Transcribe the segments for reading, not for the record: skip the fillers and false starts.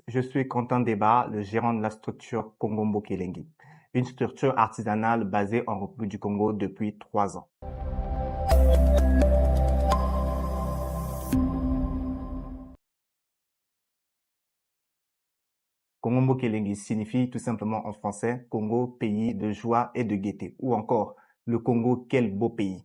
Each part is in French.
Je suis Quentin Deba, le gérant de la structure Kongombo Kelengi, une structure artisanale basée en République du Congo depuis 3 ans. Kongombo Kelengi signifie tout simplement en français Congo, pays de joie et de gaieté, ou encore le Congo, quel beau pays.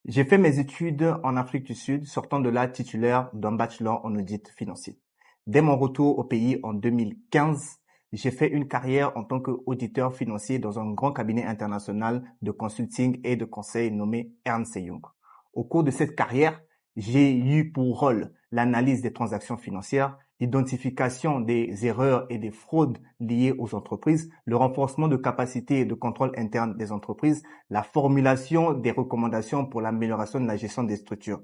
J'ai fait mes études en Afrique du Sud, sortant de là titulaire d'un bachelor en audit financier. Dès mon retour au pays en 2015, j'ai fait une carrière en tant qu'auditeur financier dans un grand cabinet international de consulting et de conseil nommé Ernst & Young. Au cours de cette carrière, j'ai eu pour rôle l'analyse des transactions financières, l'identification des erreurs et des fraudes liées aux entreprises, le renforcement de capacités et de contrôle interne des entreprises, la formulation des recommandations pour l'amélioration de la gestion des structures.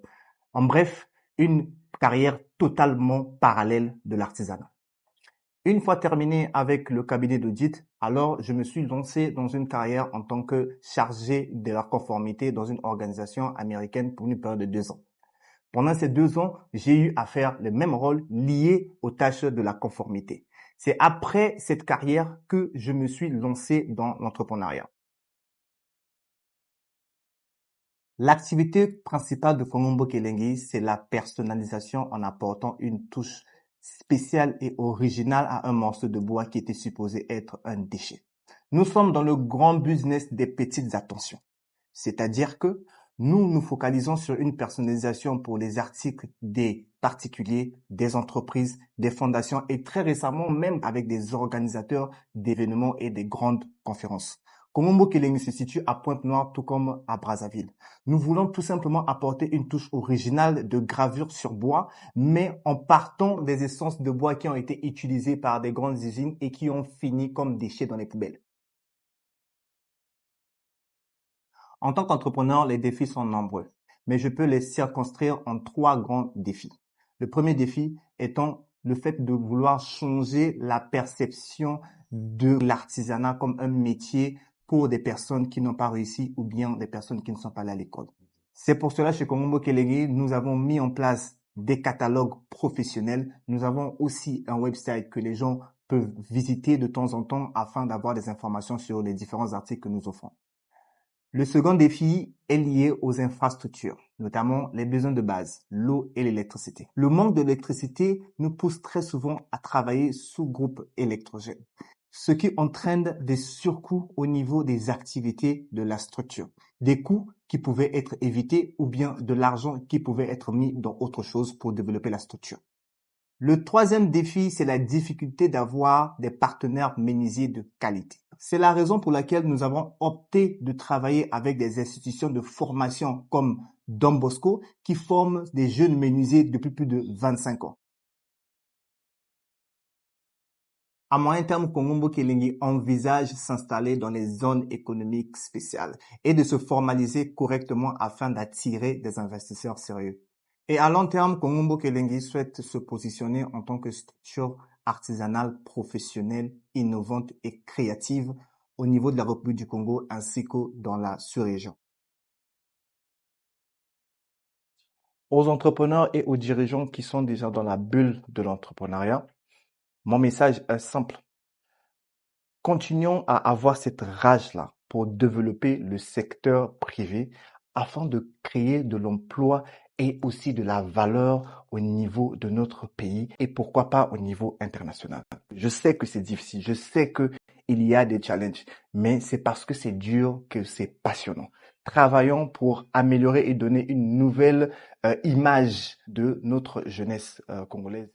En bref, une carrière totalement parallèle de l'artisanat. Une fois terminé avec le cabinet d'audit, alors je me suis lancé dans une carrière en tant que chargé de la conformité dans une organisation américaine pour une période de 2 ans. Pendant ces 2 ans, j'ai eu à faire le même rôle lié aux tâches de la conformité. C'est après cette carrière que je me suis lancé dans l'entrepreneuriat. L'activité principale de Kongombo Kelengi, c'est la personnalisation en apportant une touche spéciale et originale à un morceau de bois qui était supposé être un déchet. Nous sommes dans le grand business des petites attentions. C'est-à-dire que nous nous focalisons sur une personnalisation pour les articles des particuliers, des entreprises, des fondations et très récemment même avec des organisateurs d'événements et des grandes conférences. Kongombo Kelengi se situe à Pointe-Noire tout comme à Brazzaville. Nous voulons tout simplement apporter une touche originale de gravure sur bois, mais en partant des essences de bois qui ont été utilisées par des grandes usines et qui ont fini comme déchets dans les poubelles. En tant qu'entrepreneur, les défis sont nombreux, mais je peux les circonscrire en 3 grands défis. Le premier défi étant le fait de vouloir changer la perception de l'artisanat comme un métier pour des personnes qui n'ont pas réussi ou bien des personnes qui ne sont pas allées à l'école. C'est pour cela chez Kongombo Kelengi, nous avons mis en place des catalogues professionnels. Nous avons aussi un website que les gens peuvent visiter de temps en temps afin d'avoir des informations sur les différents articles que nous offrons. Le second défi est lié aux infrastructures, notamment les besoins de base, l'eau et l'électricité. Le manque d'électricité nous pousse très souvent à travailler sous groupe électrogène, ce qui entraîne des surcoûts au niveau des activités de la structure, des coûts qui pouvaient être évités ou bien de l'argent qui pouvait être mis dans autre chose pour développer la structure. Le troisième défi, c'est la difficulté d'avoir des partenaires menuisiers de qualité. C'est la raison pour laquelle nous avons opté de travailler avec des institutions de formation comme Don Bosco qui forment des jeunes menuisiers depuis plus de 25 ans. À moyen terme, Kongombo Kelengi envisage s'installer dans les zones économiques spéciales et de se formaliser correctement afin d'attirer des investisseurs sérieux. Et à long terme, Kongombo Kelengi souhaite se positionner en tant que structure artisanale professionnelle, innovante et créative au niveau de la République du Congo ainsi que dans la sous-région. Aux entrepreneurs et aux dirigeants qui sont déjà dans la bulle de l'entrepreneuriat, mon message est simple. Continuons à avoir cette rage-là pour développer le secteur privé afin de créer de l'emploi et aussi de la valeur au niveau de notre pays et pourquoi pas au niveau international. Je sais que c'est difficile, je sais qu'il y a des challenges, mais c'est parce que c'est dur que c'est passionnant. Travaillons pour améliorer et donner une nouvelle image de notre jeunesse congolaise.